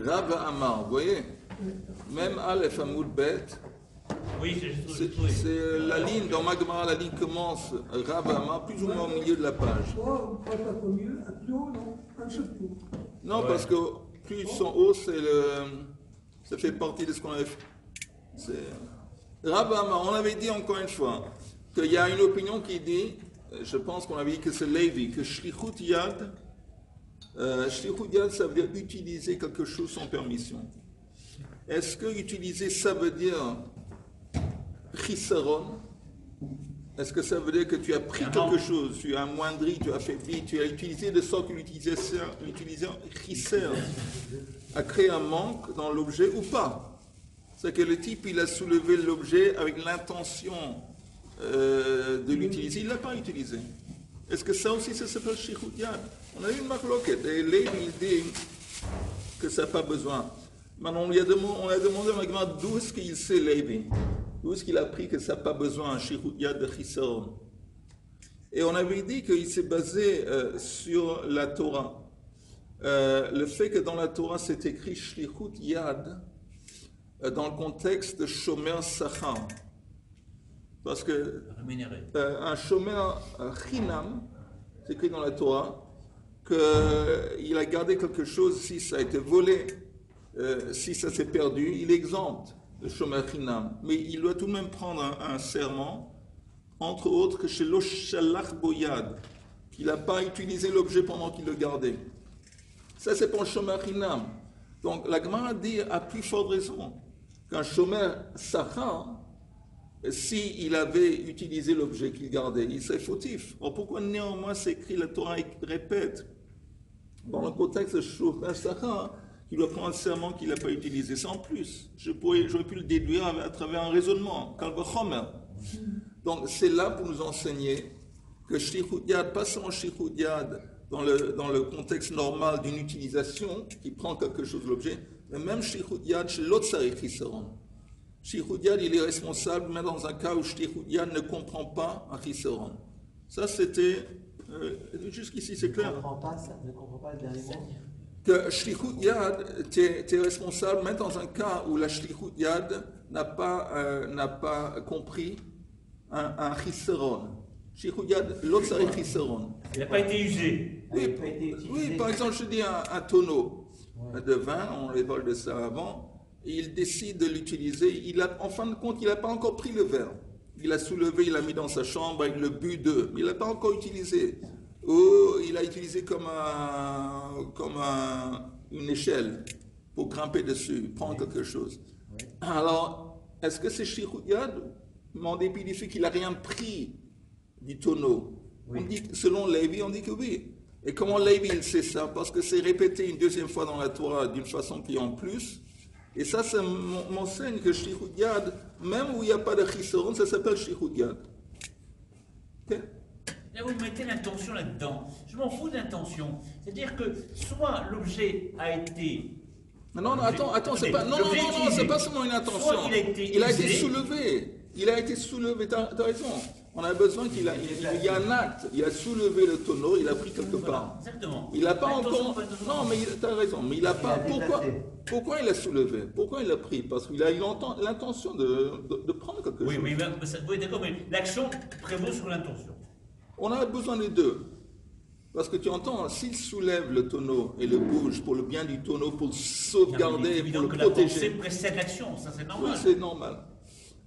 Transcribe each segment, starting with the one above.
Rav Amar, vous voyez, même Aleph Amoud Bet, Oui, c'est la ligne, dans Magmara, la ligne commence Rav Amar, plus ou moins au milieu de la page. Non, parce que plus ils sont hauts, ça fait partie de ce qu'on avait fait. Rav Amar, on avait dit encore une fois qu'il y a une opinion qui dit, je pense qu'on avait dit que c'est Levi, que Shlichut Yad, ça veut dire utiliser quelque chose sans permission. Est-ce que utiliser ça veut dire chisaron? Est-ce que ça veut dire que tu as pris quelque chose, tu as amoindri, tu as affaibli, tu as utilisé de sorte que l'utilisation chiser a créé un manque dans l'objet ou pas? C'est que le type, il a soulevé l'objet avec l'intention de l'utiliser, il ne l'a pas utilisé. Est-ce que ça aussi, ça s'appelle Shlichut Yad? On a eu une marloquette, et Lévi, il dit que ça n'a pas besoin. Maintenant, on a demandé à Magma d'où est-ce qu'il sait Lévi? D'où est-ce qu'il a appris que ça n'a pas besoin, un Shlichut Yad de Chisaron? Et on avait dit qu'il s'est basé sur la Torah. Le fait que dans la Torah, c'est écrit Shlichut Yad dans le contexte de Shomer Sachar. Parce que un Shomer Chinam, c'est écrit dans la Torah, qu'il a gardé quelque chose, si ça a été volé, si ça s'est perdu, il est exempt de Shomer Chinam. Mais il doit tout de même prendre un serment, entre autres que chez l'Oshalach Boyad, qu'il n'a pas utilisé l'objet pendant qu'il le gardait. Ça, c'est pour le Shomer Chinam. Donc la Gemara dit à plus forte raison qu'un Shomer Sachar, si il avait utilisé l'objet qu'il gardait, il serait fautif. Alors pourquoi néanmoins c'est écrit, la Torah répète, dans le contexte de Shomer Sachar, qu'il doit prendre un serment qu'il n'a pas utilisé. C'est en plus. J'aurais pu le déduire à travers un raisonnement. Kalvachomer. Donc c'est là pour nous enseigner que Shlichut Yad, pas seulement Shlichut Yad dans le contexte normal d'une utilisation qui prend quelque chose de l'objet, mais même Shlichut Yad chez l'autre Sarich Chisaron. Shlichut Yad, il est responsable, mais dans un cas où Shlichut Yad ne comprend pas un Chisaron. Ça, c'était... jusqu'ici, c'est clair. Ne comprend pas le dernier mot. Que Shlichut Yad, tu es responsable, même dans un cas où la Shlichut Yad n'a pas compris un Chisaron. Shlichut Yad, l'autre Sarich Chisaron. Il n'a pas été usé. Oui, par exemple, je dis un tonneau de vin, on les vole de ça avant, et il décide de l'utiliser. En fin de compte, il n'a pas encore pris le verre. Il a soulevé, il l'a mis dans sa chambre avec le but de, mais il n'a pas encore utilisé. Ou il a utilisé comme une échelle pour grimper dessus, prendre quelque chose. Alors, est-ce que c'est Shlichut Yad, en dépit du fait qu'il n'a rien pris du tonneau? On dit, selon Lévi, on dit que oui. Et comment Lévi il sait ça? Parce que c'est répété une deuxième fois dans la Torah d'une façon qui est en plus. Et ça m'enseigne que Shlichut Yad, même où il n'y a pas de Chisaron, ça s'appelle Shlichut Yad. Okay? Là, vous mettez l'intention là-dedans. Je m'en fous de l'intention. C'est-à-dire que soit l'objet a été... Non, attends, c'est pas... Non, c'est pas seulement une intention. Il a été soulevé. Il a été soulevé, t'as raison. On a besoin il y a un acte. Il a soulevé le tonneau, il a pris quelque part. Exactement. Il n'a pas encore... Non, mais t'as raison. Mais il n'a pas... Pourquoi il a soulevé? Pourquoi il l'a pris? Parce qu'il a eu l'intention de prendre quelque chose. Oui, d'accord, mais l'action prévaut sur l'intention. On a besoin des deux. Parce que tu entends, s'il soulève le tonneau et le bouge pour le bien du tonneau, pour le sauvegarder, pour le protéger... La pensée précède l'action, ça c'est normal. Oui, c'est normal.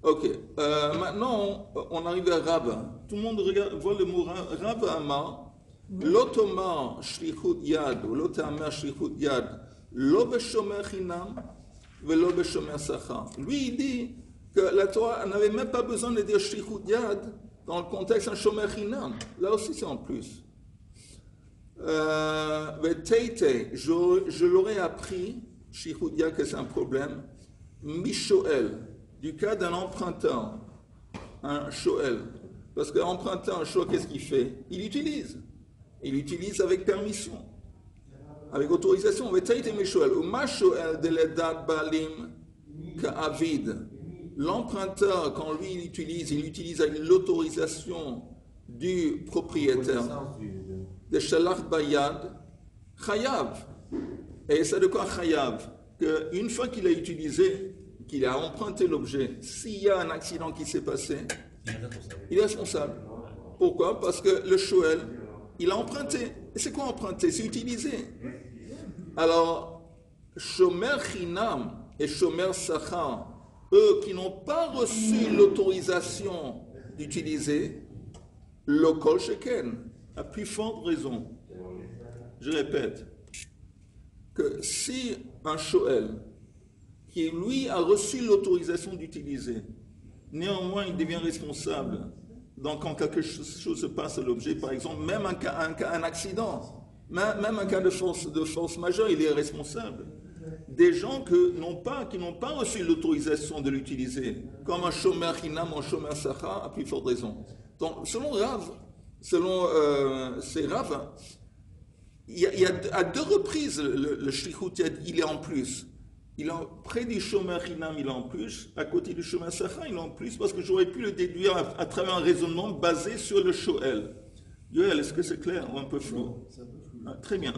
Ok, maintenant on arrive à Rav. Tout le monde voit le mot Rav Amar. L'Otomar Shlichut Yad, ou l'Otomar Shlichut Yad, lo beshomer chinam, velo beshomer sachar. Lui, il dit que la Torah n'avait même pas besoin de dire Shlichut Yad dans le contexte un shomer chinam. Là aussi, c'est en plus. Je l'aurais appris, Shlichut Yad, que c'est un problème, Mishoel, du cas d'un emprunteur, un shoel. Parce qu'un emprunteur, un shoel, qu'est-ce qu'il fait? Il utilise. Il utilise avec permission, avec autorisation. L'emprunteur, quand lui il utilise avec l'autorisation du propriétaire de Shalach Bayad, Chayav. Et c'est de quoi Chayav? qu'une fois qu'il a utilisé, qu'il a emprunté l'objet, s'il y a un accident qui s'est passé, il est responsable. Pourquoi? Parce que le shoel, il a emprunté. Et c'est quoi emprunter? C'est utiliser. Alors, shomer chinam et shomer sachar, eux qui n'ont pas reçu l'autorisation d'utiliser, le kol sheken, à plus forte raison. Je répète, que si un shoel, qui lui a reçu l'autorisation d'utiliser, néanmoins il devient responsable, donc quand quelque chose se passe à l'objet, par exemple, même un accident, même un cas de force majeure, il est responsable. Des gens qui n'ont pas reçu l'autorisation de l'utiliser, comme un shomer hinam, un shomer sachar, à plus forte raison. Donc, selon Rav, c'est Rav, il y a à deux reprises le shlichut, il est en plus. Près du shomer hinam, il est en plus. À côté du shomer sachar, il est en plus, parce que j'aurais pu le déduire à travers un raisonnement basé sur le shoel. Yoel, est-ce que c'est clair ou un peu flou? Très bien.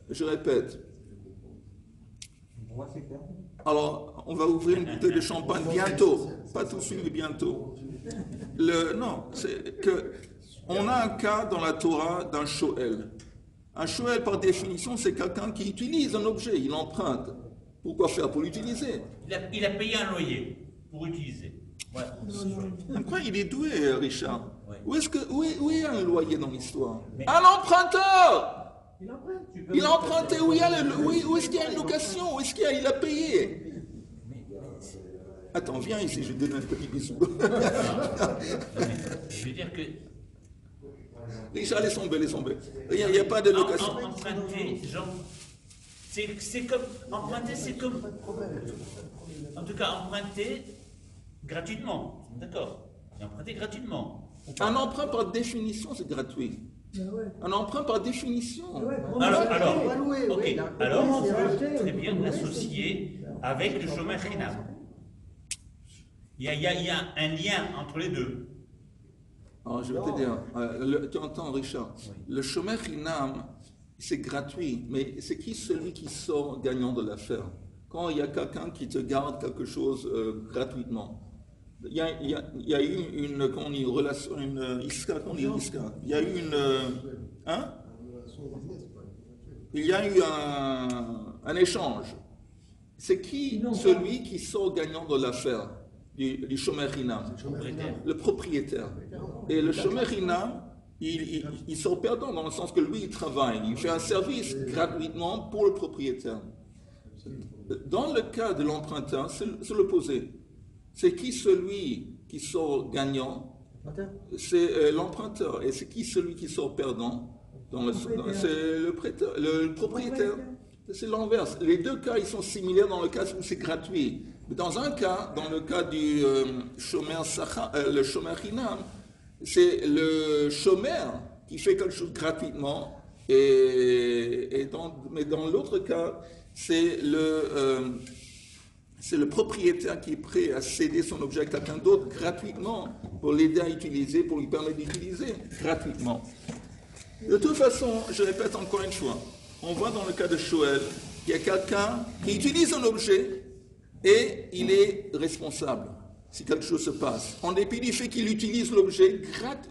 Je répète. Alors, on va ouvrir une bouteille de champagne bientôt. Pas tout de suite, mais bientôt. Non, c'est que on a un cas dans la Torah d'un shoel. Un shoel, par définition, c'est quelqu'un qui utilise un objet, il emprunte. Pourquoi faire? Pour l'utiliser. Il a payé un loyer pour utiliser. Voilà. Pourquoi il est doué, Richard? Ouais. Où est un loyer dans l'histoire? Un emprunteur! Il a emprunté, où est-ce qu'il y a une location? Où est-ce qu'il a payé? Attends, viens ici, je te donne un petit bisou. Je veux dire que Richard, laisse tomber. Il n'y a pas de location. emprunter, genre, c'est comme emprunter, c'est comme. En tout cas, emprunter gratuitement, d'accord? Et emprunter gratuitement. Un emprunt par définition, c'est gratuit. Un emprunt par définition. Alors, ok. Alors, on peut très bien l'associer avec le shomer chinam. Il y a un lien entre les deux. Alors, je vais te dire, tu entends, Richard, le shomer chinam, c'est gratuit, mais c'est qui celui qui sort gagnant de l'affaire? Quand il y a quelqu'un qui te garde quelque chose gratuitement. Il y a eu une relation, une iska, comment on dit iska? Il y a eu il y a eu un échange. C'est qui celui qui sort gagnant de l'affaire du shomer hinam? Le propriétaire. Et le shomer hinam, il sort perdant dans le sens que lui, il travaille, il fait un service gratuitement pour le propriétaire. Dans le cas de l'emprunteur, c'est l'opposé. C'est qui celui qui sort gagnant? C'est l'emprunteur. Et c'est qui celui qui sort perdant? C'est le prêteur, le propriétaire. C'est l'inverse. Les deux cas, ils sont similaires dans le cas où c'est gratuit. Mais dans un cas, dans le cas du le shomer hinam, c'est le shomer qui fait quelque chose gratuitement. Mais dans l'autre cas, c'est le propriétaire qui est prêt à céder son objet à quelqu'un d'autre gratuitement pour l'aider à utiliser, pour lui permettre d'utiliser gratuitement. De toute façon, je répète encore une fois, on voit dans le cas de shoel, il y a quelqu'un qui utilise un objet et il est responsable si quelque chose se passe, en dépit du fait qu'il utilise l'objet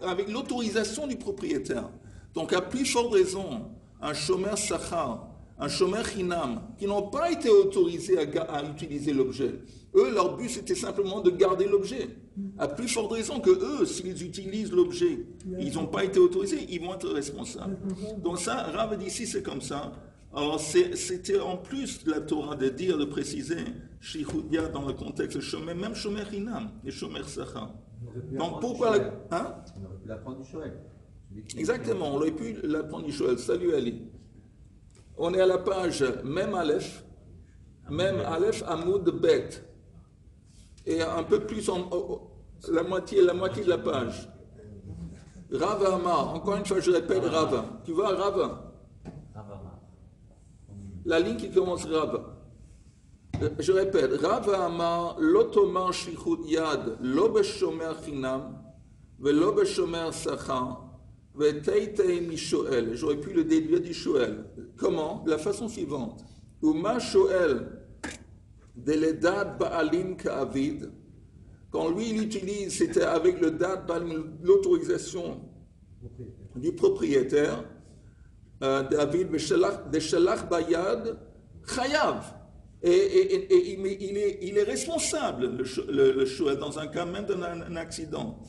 avec l'autorisation du propriétaire. Donc à plus forte raison, un shomer sachar, un shomer hinam, qui n'ont pas été autorisés à utiliser l'objet. Eux, leur but, c'était simplement de garder l'objet. À plus forte raison que eux, s'ils utilisent l'objet, ils n'ont pas été autorisés, ils vont être responsables. Donc ça, Rav d'ici, c'est comme ça. Alors c'était en plus de la Torah de dire, de préciser, Shichudia dans le contexte shomer, même shomer hinam et shomer sachar. Donc pourquoi... On aurait pu l'apprendre du shoel. Exactement, on aurait pu l'apprendre du shoel. Salut Ali. On est à la page même Aleph Amoud Bet, et un peu plus la moitié de la page. Rav Amar, encore une fois je répète Rav. Tu vois Rav? La ligne qui commence Rav. Je répète, Rav Amar l'otomar shichut yad lo beshomer chinam velo beshomer sachar. J'aurais pu le déduire du shoel. Comment? De la façon suivante. Uma shoel Deledad Baalim Ka'avid. Quand lui, il utilise, c'était avec le Dad Baalim, l'autorisation du propriétaire, David, Veshalach Bayad, Chayav. Et il est responsable, le Shoel, dans un cas même d'un accident.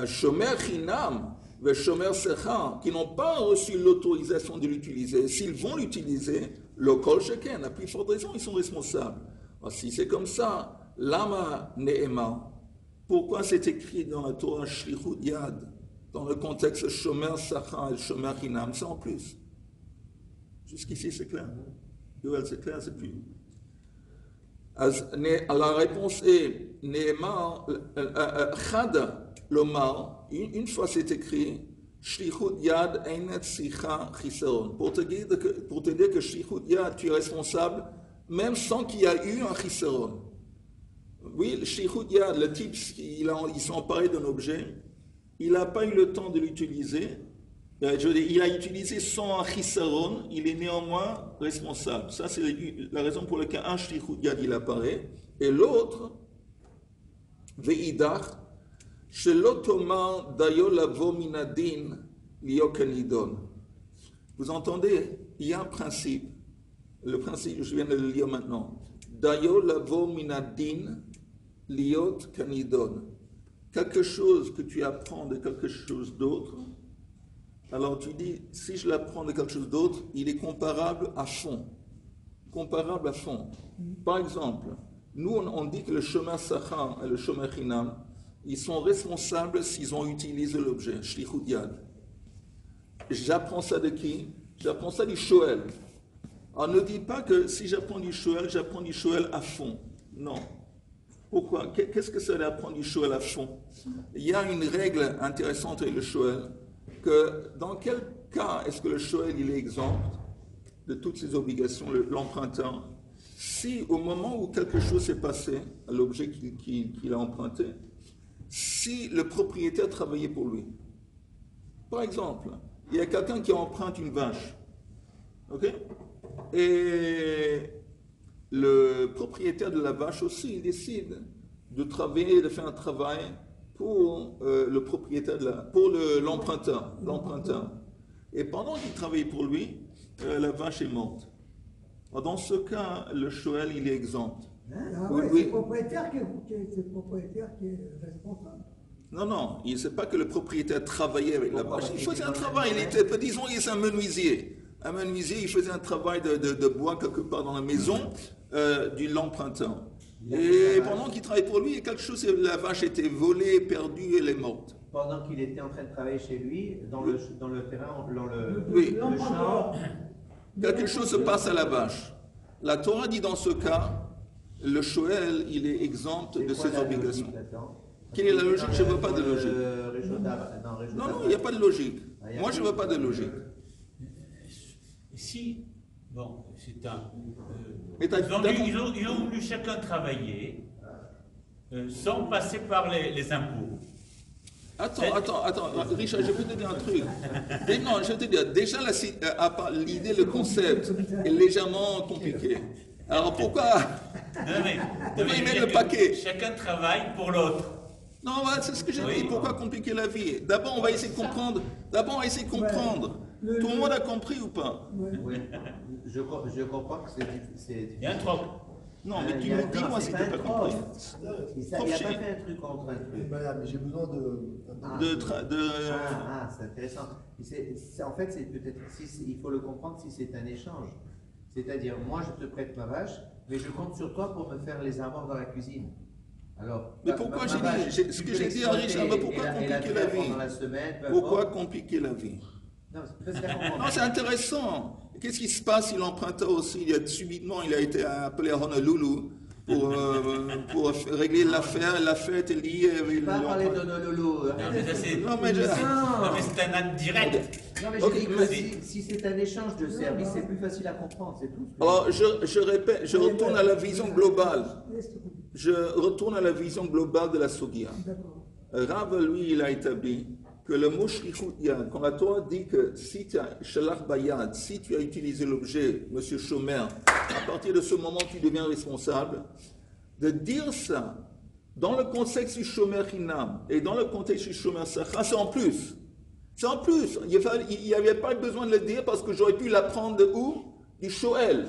Shomer Chinam, le Shomer Secha, qui n'ont pas reçu l'autorisation de l'utiliser, s'ils vont l'utiliser, le Kol Sheken, à plus forte raison, ils sont responsables. Alors, si c'est comme ça, Lama Ne'ema, pourquoi c'est écrit dans la Torah Shlichut Yad, dans le contexte Shomer Secha et Shomer Chinam, c'est en plus. Jusqu'ici, c'est clair. Yoel, c'est clair, c'est plus. La réponse est Ne'ema, Chada, Lomar, une fois c'est écrit, Shlichut Yad Einet Sicha Chisaron. Pour te dire que Shlichut Yad, tu es responsable, même sans qu'il y ait eu un Chisaron. Oui, le Shlichut Yad, le type, il s'est emparé d'un objet, il n'a pas eu le temps de l'utiliser, il a utilisé sans un Chisaron, il est néanmoins responsable. Ça, c'est la raison pour laquelle un Shlichut Yad, il apparaît. Et l'autre, Ve'idach, vous entendez, il y a un principe. Le principe, je viens de le lire maintenant. Quelque chose que tu apprends de quelque chose d'autre, alors tu dis, si je l'apprends de quelque chose d'autre, il est comparable à fond. Comparable à fond. Par exemple, nous on dit que le Shomer Sacha et le Shomer Chinam, ils sont responsables s'ils ont utilisé l'objet, Shlichut Yad. J'apprends ça de qui? J'apprends ça du Shoel. Alors ne dis pas que si j'apprends du Shoel à fond. Non. Pourquoi? Qu'est-ce que c'est d'apprendre du Shoel à fond? Il y a une règle intéressante avec le Shoel, que dans quel cas est-ce que le Shoel il est exempt de toutes ses obligations, l'emprunteur, si au moment où quelque chose s'est passé à l'objet qu'il a emprunté, si le propriétaire travaillait pour lui. Par exemple, il y a quelqu'un qui emprunte une vache, ok? Et le propriétaire de la vache aussi, il décide de travailler, de faire un travail pour le propriétaire pour l'emprunteur. Et pendant qu'il travaille pour lui, la vache est morte. Alors, dans ce cas, le Shoel, il est exempt. Oui. C'est le propriétaire qui est responsable. Non, il ne sait pas que le propriétaire travaillait avec la vache. Il faisait un travail, disons, il est un menuisier. Un menuisier, il faisait un travail de bois quelque part dans la maison de l'emprunteur. Et pendant qu'il travaillait pour lui, quelque chose, la vache était volée, perdue, elle est morte. Pendant qu'il était en train de travailler chez lui, dans le terrain, dans le champ, quelque chose se passe à la vache. La Torah dit dans ce cas, le Shoel, il est exempt de ses obligations. Quelle est la logique? Je ne veux pas de logique. Non, il n'y a pas de logique. Moi, je ne veux pas de logique. Si, bon, c'est un... Ils ont voulu chacun travailler sans passer par les impôts. Attends, Richard, je peux te dire un truc. Non, je vais te dire, déjà l'idée, le concept est légèrement compliqué. Alors pourquoi ils mettent le paquet? Chacun travaille pour l'autre. Non, c'est ce que j'ai dit. Pourquoi compliquer la vie? D'abord, on va essayer de comprendre. Tout le monde a compris ou pas? Oui. Je comprends que c'est... Il y a un troc. Non, mais tu me dis, moi, si tu n'as pas compris. Il n'a pas fait un truc contre un truc. Mais j'ai besoin de... c'est intéressant. En fait, c'est peut-être, il faut le comprendre si c'est un échange. C'est-à-dire, moi, je te prête ma vache, mais je compte sur toi pour me faire les amandes dans la cuisine. Alors, mais pourquoi ce que j'ai dit à Richard, pourquoi compliquer la vie? Pourquoi compliquer la vie? Non, c'est intéressant. Qu'est-ce qui se passe si l'emprunteur aussi, subitement, il a été appelé à Honolulu pour régler l'affaire est liée avec pas parler d'Honolulu. Non, mais c'est un acte direct. Non, mais je dis que si c'est un échange de services, c'est plus facile à comprendre, c'est tout. Alors, je répète, je retourne à la vision globale. Je retourne à la vision globale de la Sugia. Rav, lui, il a établi que le mot shlichut yad, quand la Torah dit que si tu as shalach bayad, si tu as utilisé l'objet, monsieur Shomer, à partir de ce moment tu deviens responsable, de dire ça dans le contexte du Shomer Hinam et dans le contexte du Shomer Sacha, c'est en plus. C'est en plus. Il n'y avait pas besoin de le dire parce que j'aurais pu l'apprendre de où? Du Shoel.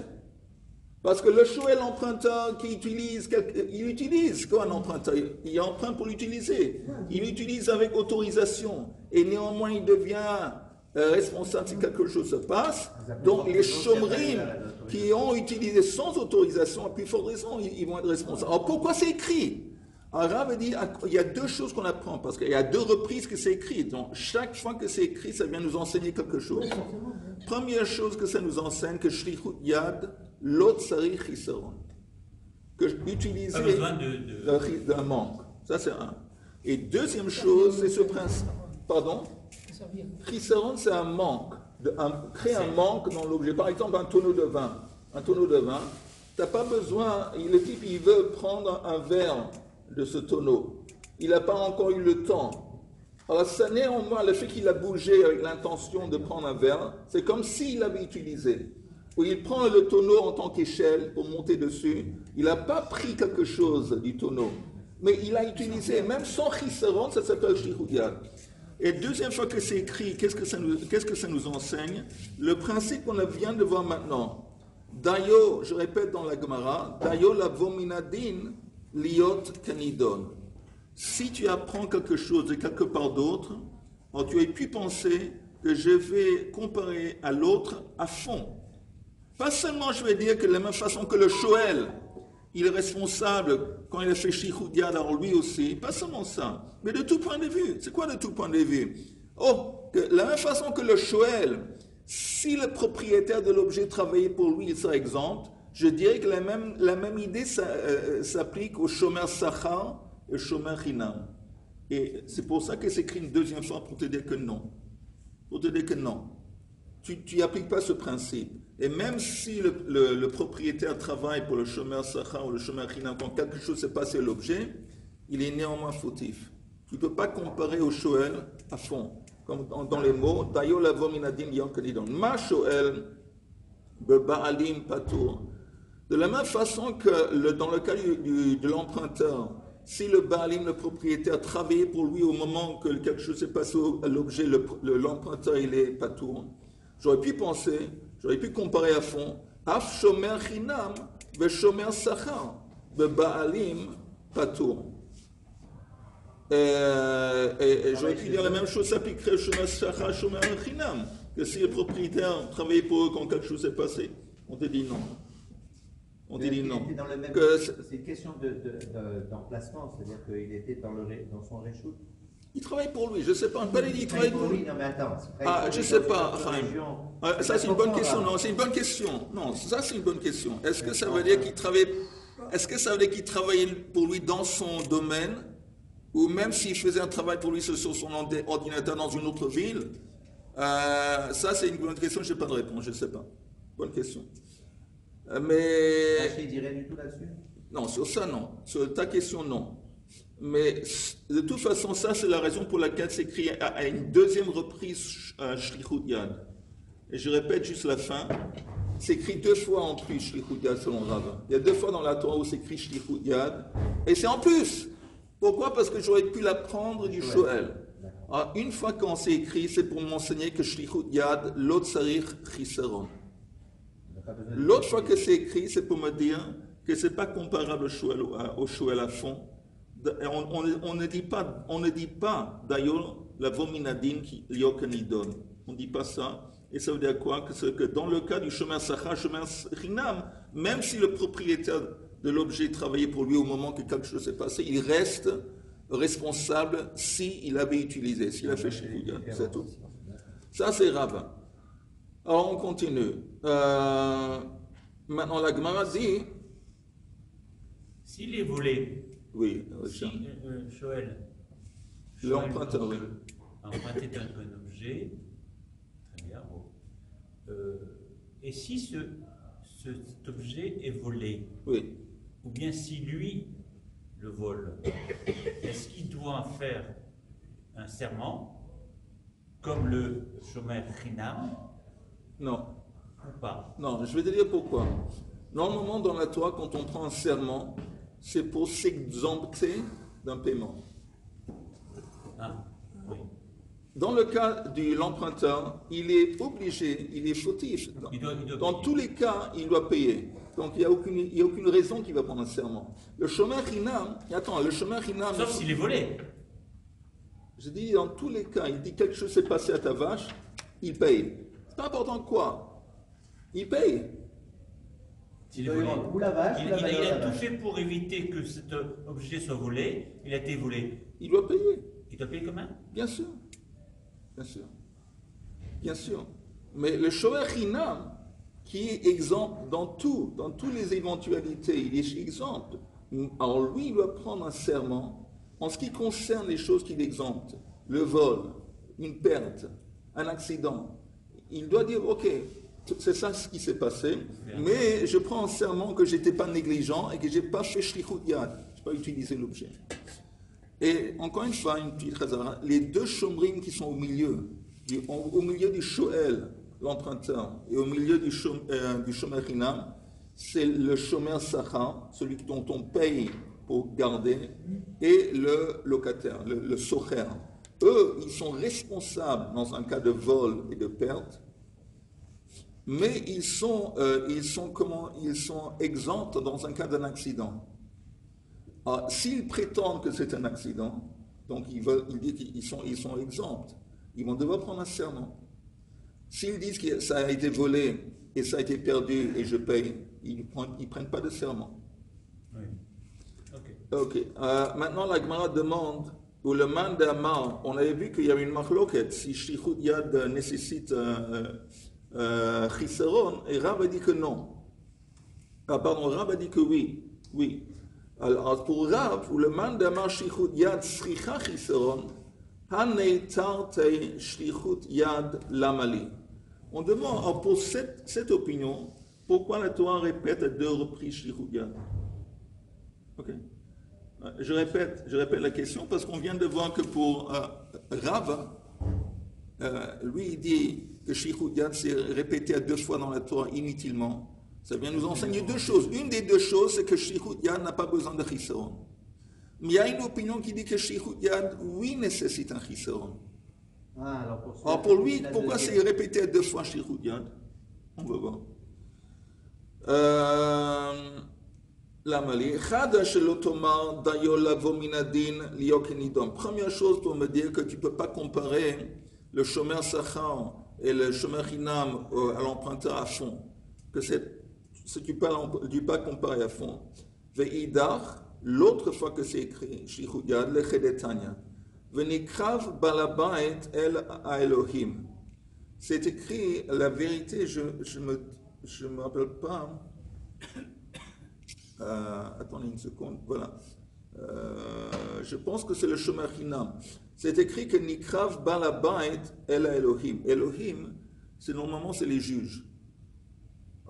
Parce que le Shoel, l'emprunteur qui utilise, il utilise quoi un emprunteur? Il emprunte pour l'utiliser. Il l'utilise avec autorisation. Et néanmoins, il devient responsable si quelque chose se passe. Donc les Shomrim qui ont utilisé sans autorisation, à plus forte raison, ils vont être responsables. Alors pourquoi c'est écrit? Alors Rav dit, il y a deux choses qu'on apprend, parce qu'il y a deux reprises que c'est écrit. Donc chaque fois que c'est écrit, ça vient nous enseigner quelque chose. Première chose que ça nous enseigne, que shlichut yad, l'autre sarich chisaron. Que utiliser d'un manque. Ça c'est un. Et deuxième chose, c'est ce principe. Pardon? Chisaron, c'est un manque. Créer un manque dans l'objet. Par exemple, un tonneau de vin. Un tonneau de vin, tu n'as pas besoin, le type il veut prendre un verre de ce tonneau. Il n'a pas encore eu le temps. Alors ça néanmoins, le fait qu'il a bougé avec l'intention de prendre un verre, c'est comme s'il l'avait utilisé. Ou il prend le tonneau en tant qu'échelle pour monter dessus. Il n'a pas pris quelque chose du tonneau, mais il a utilisé. Même sans chisaron, ça s'appelle shlichut yad. Et deuxième fois que c'est écrit, qu'est-ce que ça nous enseigne? Le principe qu'on vient de voir maintenant. Dayo, je répète dans la Gemara, Dayo la vominadin liot kanidon. Si tu apprends quelque chose de quelque part d'autre, alors tu as pu penser que je vais comparer à l'autre à fond. Pas seulement je vais dire que de la même façon que le Shoel, il est responsable quand il a fait shlichut yad, alors lui aussi, pas seulement ça, mais de tout point de vue. C'est quoi de tout point de vue? Oh, de la même façon que le Shoel, si le propriétaire de l'objet travaillait pour lui, il serait exempt. Je dirais que la même idée s'applique au Shomer Sachar et au Shomer Hinam. Et c'est pour ça que c'est écrit une deuxième fois pour te dire que non. Pour te dire que non. Tu n'appliques pas ce principe. Et même si le propriétaire travaille pour le Shomer Sachar ou le Shomer Hinam, quand quelque chose s'est passé à l'objet, il est néanmoins fautif. Tu ne peux pas comparer au Shoel à fond. Comme dans les mots, Dayo la vominadin yankanidon. Ma Shoel, ba'alim patour. De la même façon que dans le cas de l'emprunteur, si le ba'alim, le propriétaire, travaillait pour lui au moment que quelque chose s'est passé à l'objet, l'emprunteur il est patour. J'aurais pu penser, j'aurais pu comparer à fond, Af shomer chinam, ve shomer sachar, ve ba'alim patour. Et j'aurais pu dire la même chose s'appliquerait au shomer sachar, shomer chinam, que si le propriétaire travaillait pour eux quand quelque chose s'est passé. On te dit non. On te dit non. C'est une question d'emplacement, c'est-à-dire qu'il était dans son réchoute. Il travaille pour lui, je ne sais pas. Il travaille pour lui. Non, mais attends. Je ne sais pas, ça, c'est une bonne question. Non, c'est une bonne question. Non, ça, c'est une bonne question. Est-ce que ça veut dire qu'il travaillait... Est-ce que ça veut dire qu'il travaillait pour lui dans son domaine, ou même s'il faisait un travail pour lui sur son ordinateur dans une autre ville? Ça, c'est une bonne question, je n'ai pas de réponse, je ne sais pas. Bonne question. Mais... Est-ce qu'il dirait du tout là-dessus? Non, sur ça, non. Sur ta question, non. Mais de toute façon, ça, c'est la raison pour laquelle c'est écrit à une deuxième reprise shlichut yad. Et je répète juste la fin. C'est écrit deux fois en plus shlichut yad selon Rav. Il y a deux fois dans la Torah où c'est écrit shlichut yad. Et c'est en plus. Pourquoi? Parce que j'aurais pu l'apprendre du Shoel. Alors, une fois qu'on s'est écrit, c'est pour m'enseigner que shlichut yad, l'autre sarich chisaron. L'autre fois que c'est écrit, c'est pour me dire que ce n'est pas comparable au Shoel à fond. On ne dit pas d'ailleurs la vominadine qui liokanidon. On ne dit pas ça. Et ça veut dire quoi? Que dans le cas du Shomer Sachar, Shomer Hinam, même si le propriétaire de l'objet travaillait pour lui au moment que quelque chose s'est passé, il reste responsable s'il avait utilisé, s'il a fait shlichut yad. C'est tout. Ça, c'est Rav. Alors, on continue. Maintenant, la Gemara dit... S'il est volé, oui, si Shoel l'emprunteur, oui. emprunté un objet, très bien, bon. Et si cet objet est volé, Oui. ou bien si lui le vole, est-ce qu'il doit faire un serment comme le Shomer Chinam Non. ou pas? Non, je vais te dire pourquoi. Normalement, dans la Torah, quand on prend un serment, c'est pour s'exempter d'un paiement. Ah, oui. Dans le cas de l'emprunteur, il est obligé, il est fautif. Il doit Dans payer. tous les cas, il doit payer. Donc, il n'y a aucune raison qu'il va prendre un serment. Le Shomer Chinam, le Shomer Chinam... Sauf s'il est volé. Je dis, dans tous les cas, il dit quelque chose s'est passé à ta vache, il paye. C'est pas important quoi. Il paye. S'il Il est doit lui volé. rendre ou la vache, ou la valeur de Il la a tout vache. fait pour éviter que cet objet soit volé. Il a été volé. Il doit payer. Il doit payer quand même? Bien sûr. Bien sûr. Bien sûr. Mais le Shomer Chinam, qui est exempt dans toutes les éventualités, il est exempt. Alors lui, il doit prendre un serment en ce qui concerne les choses qu'il exempte. Le vol, une perte, un accident. Il doit dire, ok, c'est ça ce qui s'est passé, mais je prends un serment que je n'étais pas négligent et que je n'ai pas fait shlichut yad, je n'ai pas utilisé l'objet. Et encore une fois, une petite chazara, les deux shomrim qui sont au milieu du shoel, l'emprunteur, et au milieu du shomer chinam, c'est le shomer sachar, celui dont on paye pour garder, et le locataire, le socher. Eux, ils sont responsables dans un cas de vol et de perte, mais ils sont exempts dans un cas d'un accident. Alors, s'ils prétendent que c'est un accident, donc ils disent qu'ils sont exempts, ils vont devoir prendre un serment. S'ils disent que ça a été volé et ça a été perdu et je paye, ils ne prennent pas de serment. Oui. Ok. Ok. Maintenant, la Gemara demande, ou le man d'Amar, on avait vu qu'il y avait une marloquette, si Shlichut Yad nécessite Chisaron, et Rav a dit que non. Rav a dit que oui. Oui. Alors, pour Rav, ou le man d'Amar Shlichut Yad Sricha Chisaron, Hanei Tarte Shlichut Yad Lamali. On demande, alors pour cette opinion, pourquoi la Torah répète à 2 reprises Shlichut Yad? Ok. Je répète la question parce qu'on vient de voir que pour Rav, lui il dit que Shlichut Yad c'est répété à 2 fois dans la Torah inutilement. Ça vient nous enseigner 2 choses. Une des 2 choses, c'est que Shlichut Yad n'a pas besoin de chisaron. Mais il y a une opinion qui dit que Shlichut Yad, oui, nécessite un chisaron. Ah, Alors pour lui, pourquoi c'est répété à 2 fois Shlichut Yad? On va voir. Première chose pour me dire que tu ne peux pas comparer le shomer sachar et le shomer chinam à l'emprunteur à fond. Que tu ne peux pas comparer à fond. Ve'idach, l'autre fois que c'est écrit, Shlichut Yad, le Chedetanya. Venikrav balabait el Elohim. C'est écrit, la vérité, je me rappelle pas. Attendez une seconde, voilà. Je pense que c'est le Shomer Chinam. C'est écrit que Nikrav balabait el Elohim. Elohim, normalement c'est les juges.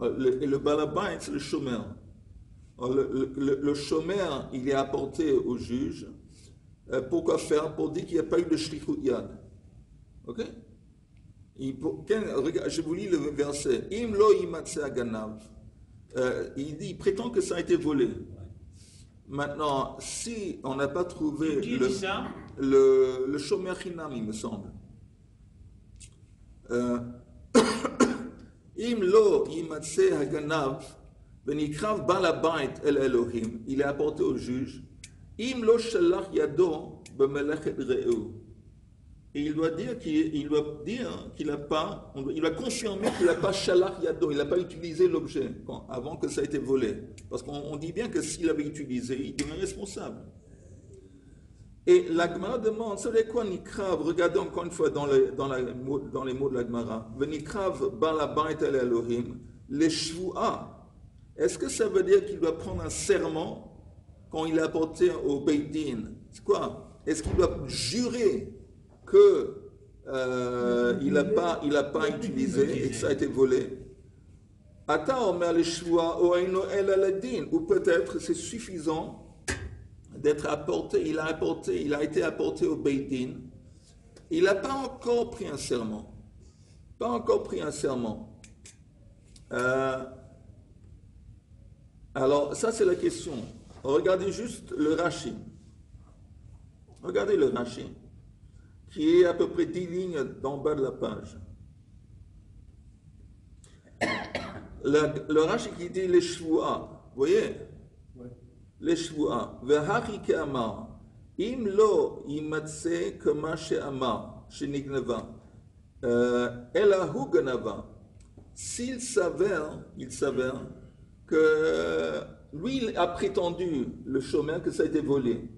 Et le balabait, c'est le Shomer. Le Shomer, il est apporté au juge. Pourquoi faire? Pour dire qu'il n'y a pas eu de Shlichut Yad. Ok? Regarde, je vous lis le verset. Im lo imatse aganav. Il prétend que ça a été volé. Maintenant, si on n'a pas trouvé le shomer chinam, il me semble. Im lo imatse aganav, venikrav balabait el Elohim. Il est apporté au juge. Im lo shalach yado b'melechet re'u. Et il doit confirmer qu'il n'a pas shalach yado, il n'a pas utilisé l'objet avant que ça ait été volé. Parce qu'on dit bien que s'il avait utilisé, il devient responsable. Et la Gemara demande, c'est quoi nikrav? Regardez encore une fois dans les mots de la Gemara. Venikrav balabait el Elohim, les shvu'a. Est-ce que ça veut dire qu'il doit prendre un serment quand il est apporté au Beit Din? C'est quoi? Est-ce qu'il doit jurer qu'il n'a pas utilisé et que ça a été volé? Ou peut-être c'est suffisant d'être apporté, il a été apporté au Beit Din il n'a pas encore pris un serment. Pas encore pris un serment. Alors, ça c'est la question. Regardez juste le Rashi. Regardez le Rashi, qui est à peu près 10 lignes d'en bas de la page. Le Rashi qui dit les Shvoa, vous voyez? Les Shvoa. Vehachi ke'amar. Im lo yimatse kama she'amar, shenignava. Elahu ganava. Il s'avère que lui a prétendu, le chômeur, que ça a été volé.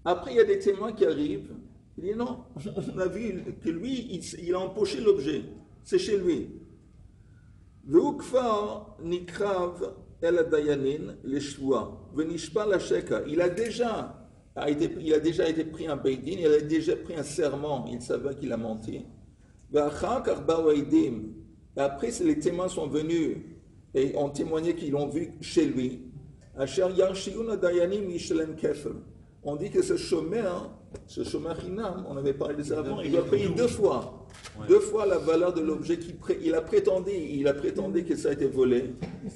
Après, il y a des témoins qui arrivent. Il dit non, on a vu que lui, il a empoché l'objet. C'est chez lui. Veukfar nikrav el dayanin leshua venishpa la sheka. Il a déjà été pris un beidin, il a déjà pris un serment. Il savait qu'il a menti. Veachar karba waidim. Et après, les témoins sont venus et ont témoigné qu'ils l'ont vu chez lui. Asher yarshiuna dayanim yishalem kefel. On dit que ce chômeur Hinam, on avait parlé de ça avant, il doit payer 2 fois. Ouais. 2 fois la valeur de l'objet il a prétendu que ça a été volé.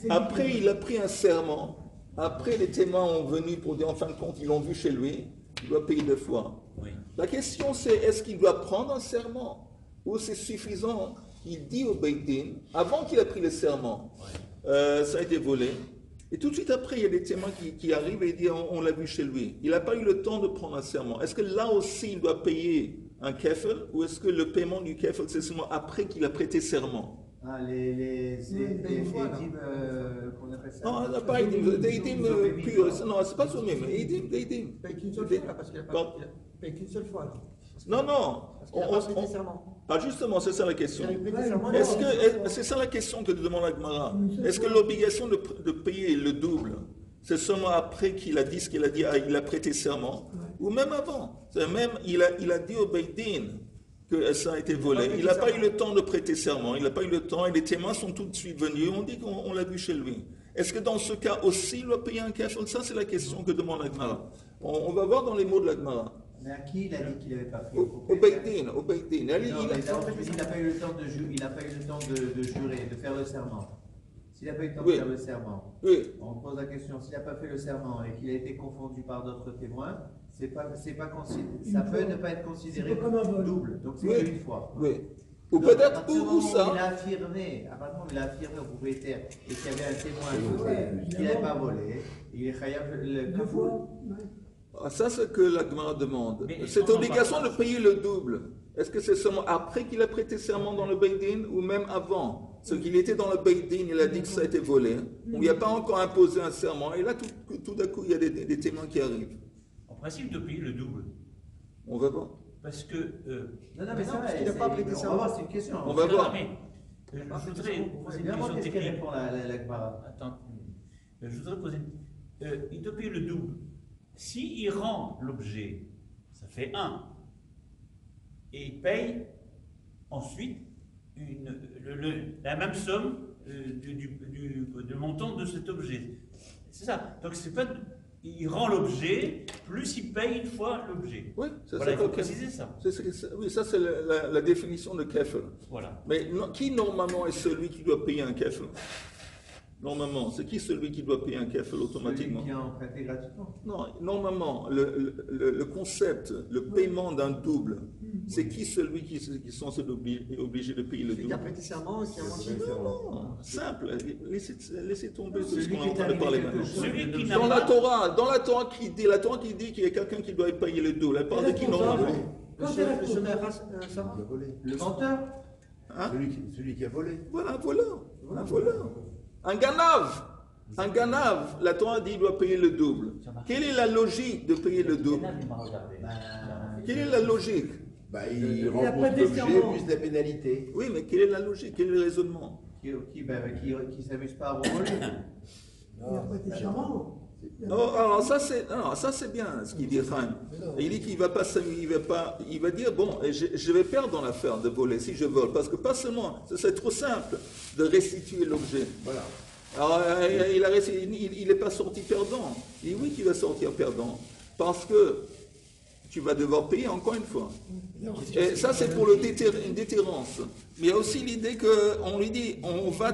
Après, il a pris un serment. Après, les témoins ont venu pour dire en fin de compte, ils l'ont vu chez lui. Il doit payer 2 fois. Oui. La question c'est, est-ce qu'il doit prendre un serment? Ou c'est suffisant qu'il dit au Beit Din, avant qu'il a pris le serment, ça a été volé. Et tout de suite après, il y a des témoins qui arrivent et disent on l'a vu chez lui. Il n'a pas eu le temps de prendre un serment. Est-ce que là aussi, il doit payer un kefel ou est-ce que le paiement du kefel, c'est seulement après qu'il a prêté serment? Ah, les qu'on appelle ça. Non, pas des idim purs. Non, c'est pas ça même. Des idim. Paye qu'une seule fois, parce qu'il a pas paye qu'une seule fois. Non. Ah, justement, c'est ça la question. C'est ça la question que demande la Gemara. Est-ce que l'obligation de payer le double, c'est seulement après qu'il a dit ce qu'il a dit, il a prêté serment, ou même avant? Même, il a dit au Beit Din que ça a été volé. Il n'a pas eu le temps de prêter serment, il n'a pas eu le temps, et les témoins sont tout de suite venus, on dit qu'on l'a vu chez lui. Est-ce que dans ce cas aussi, il doit payer un kefel? Ça, c'est la question que demande la Gemara. On va voir dans les mots de la Gemara. Mais à qui il a dit qu'il n'avait pas pris? Au Beit Din. Il n'a pas eu le temps de jurer, de faire le serment. S'il n'a pas eu le temps de faire le serment, on pose la question, s'il n'a pas fait le serment et qu'il a été confondu par d'autres témoins, ça peut ne pas être considéré double, donc c'est une fois. Oui. Ou peut-être où ça. Il a affirmé au propriétaire et qu'il y avait un témoin qui n'avait pas volé, il est chayav le fois. Ça, c'est ce que la Gemara demande. Cette obligation de payer le double, est-ce que c'est seulement après qu'il a prêté serment dans le Beit Din ou même avant? Ce qu'il était dans le Beit Din, il a dit que ça a été volé. On lui a pas encore imposé un serment. Et là, tout d'un coup, il y a des témoins qui arrivent. En principe, de payer le double. On va voir. Parce que... Non, mais ça, il n'a pas prêté serment. On va voir, c'est une question. On va voir. Je voudrais poser une question technique. Attends. Je voudrais poser... il doit payer le double. S'il rend l'objet, ça fait 1, et il paye ensuite la même somme du montant de cet objet. C'est ça. Donc c'est pas, il rend l'objet, plus il paye une fois l'objet. Oui, il faut préciser ça. Oui, ça c'est la définition de kefel. Voilà. Mais qui normalement est celui qui doit payer un kefel? Normalement, c'est qui celui qui doit payer un kefel automatiquement? Celui qui a emprunté gratuitement. Non, normalement, le concept, le paiement d'un double, c'est qui celui qui est censé obligé de payer le double? Celui qui a prêté serment, qui a menti. Non, simple. Laissez tomber ce qu'on est en train de parler maintenant. Celui qui Dans la Torah qui dit qu'il y a quelqu'un qui doit payer le double. Elle parle de qui normalement? Le menteur. Hein? Celui qui a volé. Voilà. Un ganav, la Torah dit qu'il doit payer le double. Quelle est la logique de payer le double? Quelle est la logique? Il rembourse l'objet plus la pénalité. Oui, mais quelle est la logique? Quel est le raisonnement? Qui ne s'amuse pas à voler. Il a prêté serment. Alors ça c'est bien ce qu'il dit Chaim. Il dit qu'il va pas s'amuser, il va dire bon, je vais perdre dans l'affaire de voler si je vole, parce que pas seulement, c'est trop simple de restituer l'objet. Voilà. Alors il n'est pas sorti perdant. Il dit oui qu'il va sortir perdant, parce que tu vas devoir payer encore une fois. Et ça, c'est pour une déterrence. Mais il y a aussi l'idée qu'on lui dit, on va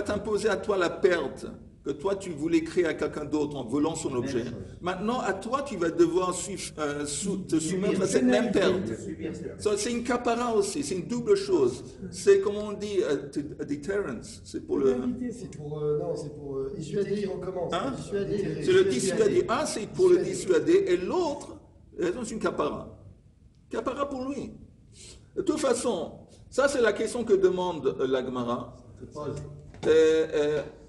t'imposer à toi la perte que toi, tu voulais créer à quelqu'un d'autre en volant son objet. Maintenant, à toi, tu vas devoir te soumettre à cette même perte. C'est une capara aussi, c'est une double chose. C'est, comme on dit, a deterrence. C'est pour le... C'est pour dissuader qui recommence. Hein? C'est le dissuader. Un, c'est pour le dissuader, et l'autre, c'est une capara. Capara pour lui. De toute façon, ça, c'est la question que demande la Gemara.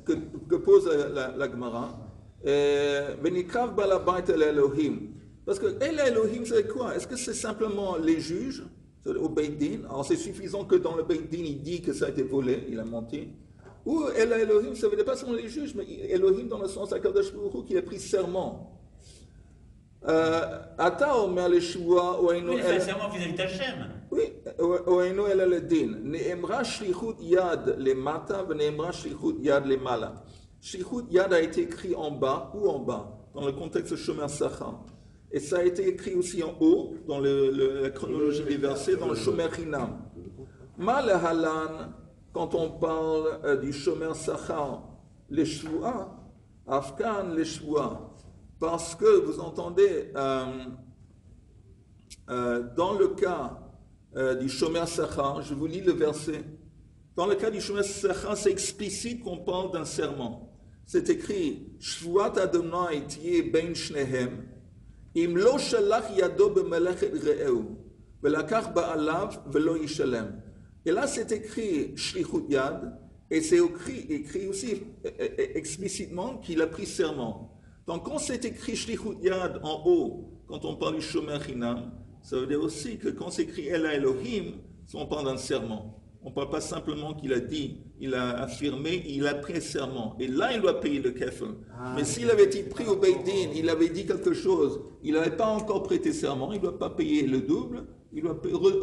Que pose la Gemara. Venikav balabait el Elohim. Parce que el Elohim, c'est quoi? Est-ce que c'est simplement les juges au Beit Din? Alors c'est suffisant que dans le Beit Din, il dit que ça a été volé, il a menti. Ou el Elohim, ça ne veut dire pas seulement les juges, mais Elohim dans le sens d'Akadosh Baruch Hu qui a pris serment. Ata omer leshua ou il fait serment vis-à-vis d'Hachem. Oui, Oeno el Eladin. Neemra shlichut yad le mata, neemra shlichut yad le mala. Shlichut yad a été écrit en bas ou en bas, dans le contexte de Shomer Sachar. Et ça a été écrit aussi en haut, dans la chronologie des versets, dans le Shomer Hinam. Mal halan, quand on parle du Shomer Sachar, les shua, afkan les shua. Parce que vous entendez, dans le cas du Shomer Sachar, je vous lis le verset. Dans le cas du Shomer Sachar, c'est explicite qu'on parle d'un serment. C'est écrit Shvuat Adonai tiye ben shnehem, im lo shalach yado b'melechet re'eu, velakach ba'alav velo yishalem. Et là, c'est écrit Shlichut Yad, et c'est écrit aussi explicitement qu'il a pris serment. Donc, quand c'est écrit Shlichut Yad en haut, quand on parle du Shomer Hinam, ça veut dire aussi que quand c'est écrit El Elohim, on parle d'un serment. On ne parle pas simplement qu'il a dit, il a affirmé, il a pris un serment. Et là, il doit payer le kefel. Mais s'il avait été pris au Beit Din, il avait dit quelque chose, il n'avait pas encore prêté serment, il ne doit pas payer le double, il doit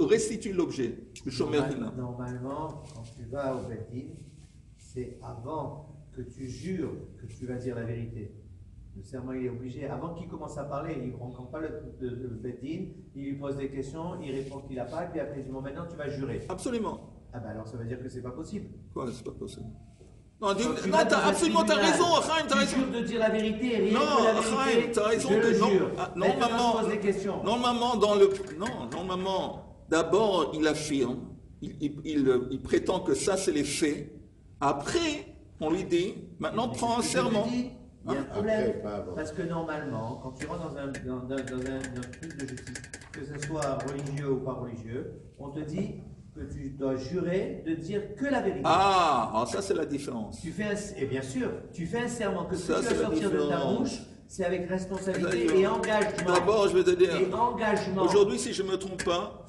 restituer l'objet, le Shomer Hinam. Normalement, quand tu vas au Beit Din, c'est avant que tu jures que tu vas dire la vérité. Le serment, il est obligé, avant qu'il commence à parler, il ne rencontre pas le Beit Din, il lui pose des questions, il répond qu'il n'a pas, et puis après il dit, bon, maintenant tu vas jurer. Absolument. Ah ben alors ça veut dire que c'est pas possible. Quoi, c'est pas possible? Non, absolument, t'as raison, Chaim, t'as raison. Tu jures de dire la vérité, rien non, que la vérité. Chaim, t'as raison. Normalement, d'abord, il affirme, il prétend que ça, c'est les faits. Après, on lui dit, maintenant, prends un serment. Il y a un problème, parce que normalement, quand tu rentres dans un truc de justice, que ce soit religieux ou pas religieux, on te dit que tu dois jurer de dire que la vérité. Ah, alors ça c'est la différence. Et bien sûr, tu fais un serment que ce que tu vas sortir de ta bouche, c'est avec responsabilité et engagement. D'abord, je vais te dire, engagement. Aujourd'hui, si je ne me trompe pas,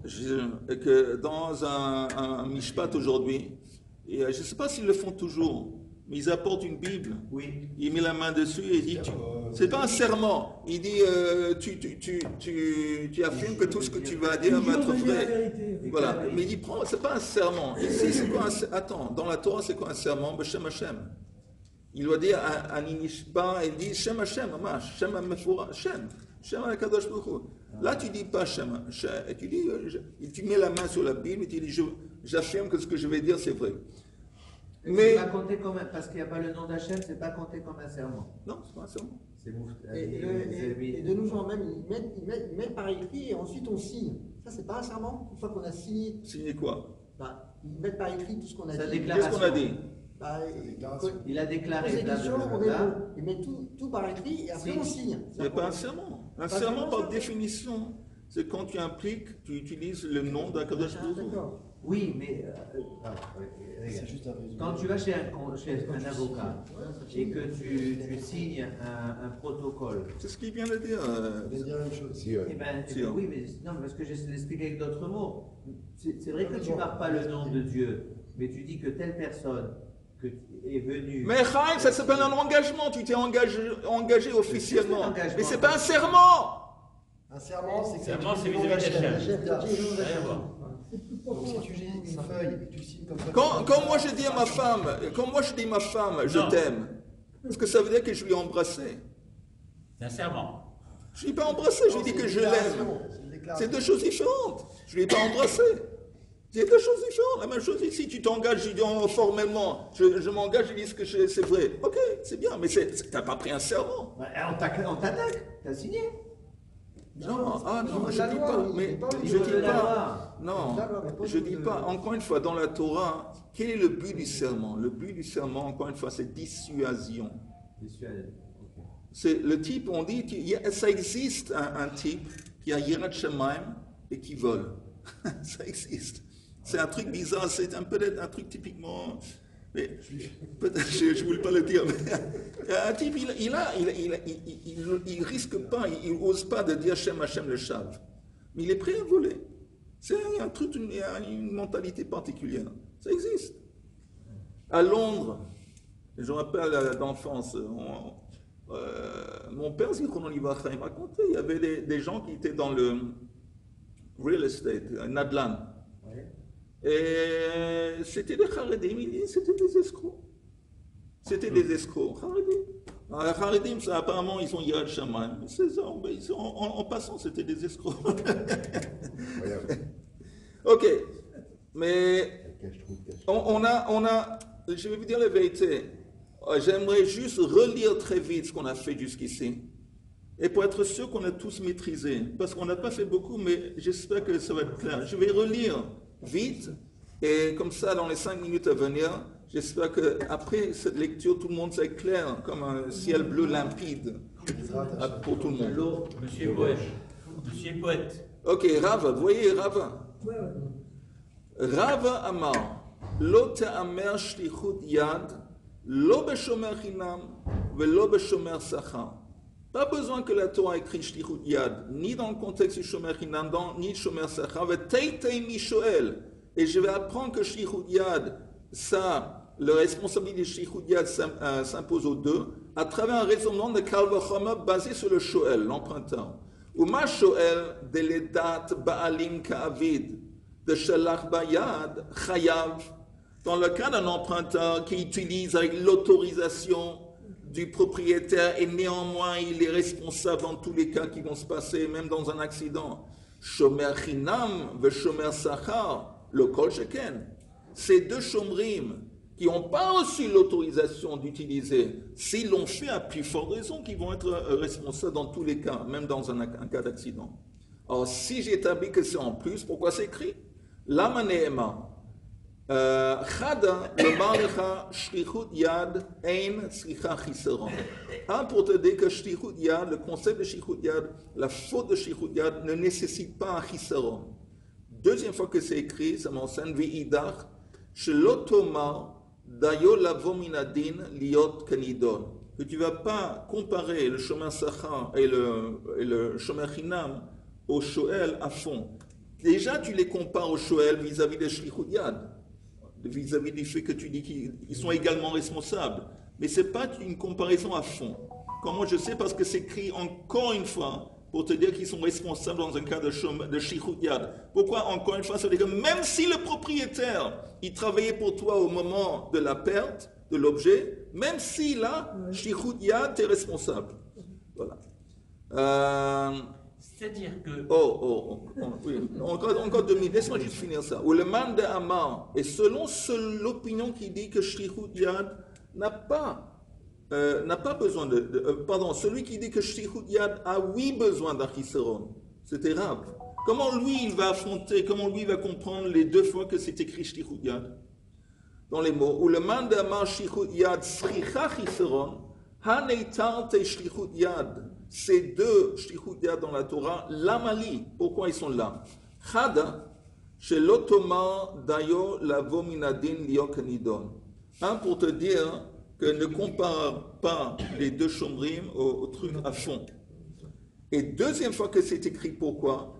que dans un mishpat aujourd'hui, et je ne sais pas s'ils le font toujours, mais ils apportent une Bible. Oui. Il met la main dessus et il dit, c'est pas un serment. Il dit, tu affirmes que tout ce que tu vas dire va être vrai. Voilà. Mais il dit, c'est pas un serment. Ici, c'est quoi attends, dans la Torah, c'est quoi un serment? Beshem Hashem. Il doit dire un inishba, il dit Shem Hashem, Amash, Shem Mefura, Shem Akadosh Baruch Hu. Là, tu dis pas Shem, tu mets la main sur la Bible et tu dis, j'affirme que ce que je vais dire, c'est vrai. Mais c'est pas compté comme parce qu'il n'y a pas le nom d'Hachem, c'est pas compté comme un serment. Non, c'est pas un serment. Et de nos jours même, ils mettent par écrit et ensuite on signe. Ça, c'est pas un serment. Une fois qu'on a signé. Signé quoi? Ils mettent par écrit tout ce qu'on a dit. Qu'est-ce qu'on a dit? Il a déclaré. Il met tout par écrit et après on signe. C'est pas un serment. Un serment, par définition, c'est quand tu impliques, tu utilises le nom d'Akadosh Baruch Hu. Oui, mais quand tu vas chez un avocat et que tu signes un protocole. C'est ce qu'il vient de dire. Il vient de dire la même chose. Oui, mais non, parce que j'essaie d'expliquer avec d'autres mots. C'est vrai que tu ne marques pas le nom de Dieu, mais tu dis que telle personne est venue. Mais Chaim, ça s'appelle un engagement. Tu t'es engagé officiellement. Mais c'est pas un serment. Un serment, c'est vis-à-vis d'Hachem. Donc si tu lis une feuille et tu signes comme ça. Quand moi je dis à ma femme, je t'aime, est-ce que ça veut dire que je lui ai embrassé? C'est un serment. Je ne l'ai pas embrassé, je lui ai dit que je l'aime. C'est deux choses différentes. Je ne l'ai pas embrassé. C'est deux choses différentes. La même chose ici, tu t'engages, je dis formellement, je m'engage, je dis ce que c'est vrai. Ok, c'est bien, mais tu n'as pas pris un serment. On t'attaque, tu as signé. Non, je ne dis pas. Mais je dis pas. Non, je ne dis pas. Encore une fois, dans la Torah, quel est le but du serment? Le but du serment, encore une fois, c'est dissuasion. C'est le type, on dit, ça existe un type qui a Yirat Shemaim et qui vole. Ça existe. C'est un truc bizarre, c'est peut-être un truc typiquement. Mais je ne voulais pas le dire, mais un type, il risque pas, il n'ose pas de dire Hashem le Shav. Mais il est prêt à voler. C'est un truc, une mentalité particulière. Ça existe. À Londres, je me rappelle d'enfance, mon père, Zichrono Livracha, il m'a raconté, il y avait des gens qui étaient dans le real estate, Nadlan. Et c'était des Haredim, il dit, c'était des escrocs. C'était des escrocs, Haredim. Haredim, ça, apparemment, ils ont Yirat Shamayim. C'est ça, en passant, c'était des escrocs. Ok, mais on a, je vais vous dire la vérité. J'aimerais juste relire très vite ce qu'on a fait jusqu'ici. Et pour être sûr qu'on a tous maîtrisé. Parce qu'on n'a pas fait beaucoup, mais j'espère que ça va être clair. Je vais relire vite, et comme ça, dans les 5 minutes à venir, j'espère qu'après cette lecture, tout le monde soit clair, comme un ciel bleu limpide pour tout le monde. Monsieur poète. Monsieur poète. Ok, Rava, vous voyez Rava? Rava Amar, Lo te'amer shlichut yad, Lo beshomer chinam, Velo beshomer sachar. Pas besoin que la Torah écrit shlichut yad, ni dans le contexte du shomer chinam, ni shomer sachar, Veteitei mishoel. Et je vais apprendre que shlichut yad, ça, la responsabilité de shlichut yad s'impose aux deux, à travers un raisonnement de Kal Vachomer basé sur le shoel, l'emprunteur. Uma shoel de l'edat ba'alim ka'avid, de shalach bayad chayav. Dans le cas d'un emprunteur qui utilise avec l'autorisation du propriétaire et néanmoins il est responsable dans tous les cas qui vont se passer, même dans un accident. Shomer chinam ve shomer sachar, le kol sheken. Ces deux shomrim qui n'ont pas reçu l'autorisation d'utiliser, s'ils l'ont fait à plus forte raison, qu'ils vont être responsables dans tous les cas, même dans un cas d'accident. Alors si j'établis que c'est en plus, pourquoi c'est écrit? Lama ne'ema. Chada, le marlecha, shlichut yad, ein tzricha chiseron. Pour te dire que shlichut yad, le concept de shlichut yad, la faute de shlichut yad ne nécessite pas un chiseron. Deuxième fois que c'est écrit, ça m'enseigne, v'idach, shelotoma, dayo lavo minadin, liot kanidon. Que tu ne vas pas comparer le shomer sachar et le shomer chinam au shoel à fond. Déjà, tu les compares au shoel vis-à-vis de shlichut yad, vis-à-vis du fait que tu dis qu'ils sont également responsables. Mais ce n'est pas une comparaison à fond. Comment je sais? Parce que c'est écrit encore une fois pour te dire qu'ils sont responsables dans un cas de shlichut yad. Pourquoi encore une fois? Ça veut dire que même si le propriétaire, il travaillait pour toi au moment de la perte de l'objet, même s'il a shlichut yad, tu es responsable. Voilà. C'est-à-dire que... Oui. Encore 2 minutes, laisse-moi juste finir ça. Ou le man de Amar, et selon l'opinion qui dit que shlichut yad n'a pas besoin pardon, celui qui dit que shlichut yad a besoin d'un chiseron, c'était Rav. Comment lui il va affronter, comment lui il va comprendre les 2 fois que c'est écrit shlichut yad dans les mots? Ou le man de Amar shlichut yad sricha chiseron, haneitar te shlichut yad. Ces 2 shlichut yad dans la Torah, l'amali, pourquoi ils sont là? Chada, shelotoma dayo lavo minadin liokanidon. Pour te dire que ne compare pas les 2 shomrim au truc à fond. Et deuxième fois que c'est écrit, pourquoi?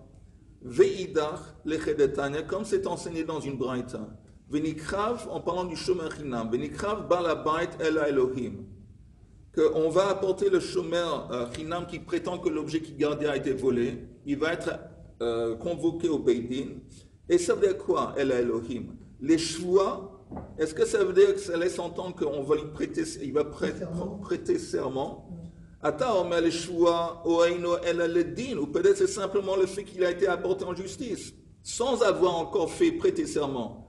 Ve'idach lechedetanya, comme c'est enseigné dans une braïta. Venikrav, en parlant du shomer chinam, venikrav balabait el Elohim. Qu'on va apporter le shomer chinam qui prétend que l'objet qu'il gardait a été volé, il va être convoqué au Beidin. Et ça veut dire quoi, El Elohim? Les shvoa, est-ce que ça veut dire que ça laisse entendre qu'on va lui prêter, il va prêter serment? Ou peut-être c'est simplement le fait qu'il a été apporté en justice, sans avoir encore fait prêter serment.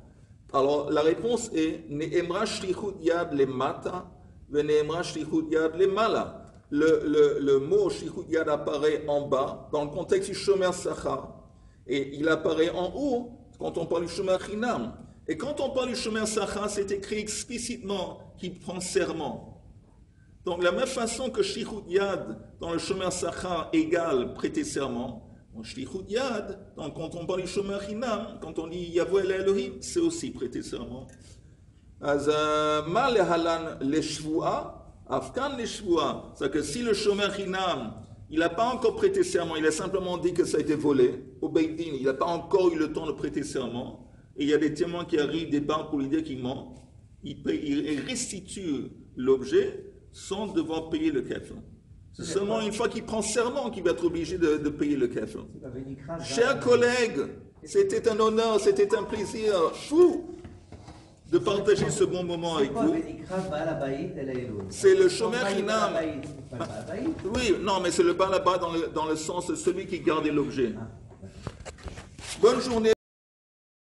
Alors la réponse est Ne'emra shlichut yad lemata ve ne'emra shlichut yad lemala. Le mot shlichut yad apparaît en bas dans le contexte du shomer sachar et il apparaît en haut quand on parle du shomer chinam. Et quand on parle du shomer sachar, c'est écrit explicitement qu'il prend serment. Donc, de la même façon que shlichut yad dans le shomer sachar égale prêter serment, shlichut yad, quand on parle du shomer chinam, quand on dit Yavo el Elohim, c'est aussi prêter serment. Az ma lehalan leshvua, afkan leshvua, c'est que si le shomer chinam, il n'a pas encore prêté serment, il a simplement dit que ça a été volé au Beit Din, il n'a pas encore eu le temps de prêter serment, et il y a des témoins qui arrivent des banques pour lui dire qu'il ment, il restitue l'objet sans devoir payer le kefir. C'est seulement une fois qu'il prend serment qu'il va être obligé de payer le kefir. Chers collègues, c'était un honneur, c'était un plaisir fou de partager ce bon moment avec vous. C'est le shomer chinam. Oui, non, mais c'est le balaba dans le sens de celui qui gardait l'objet. Bonne journée.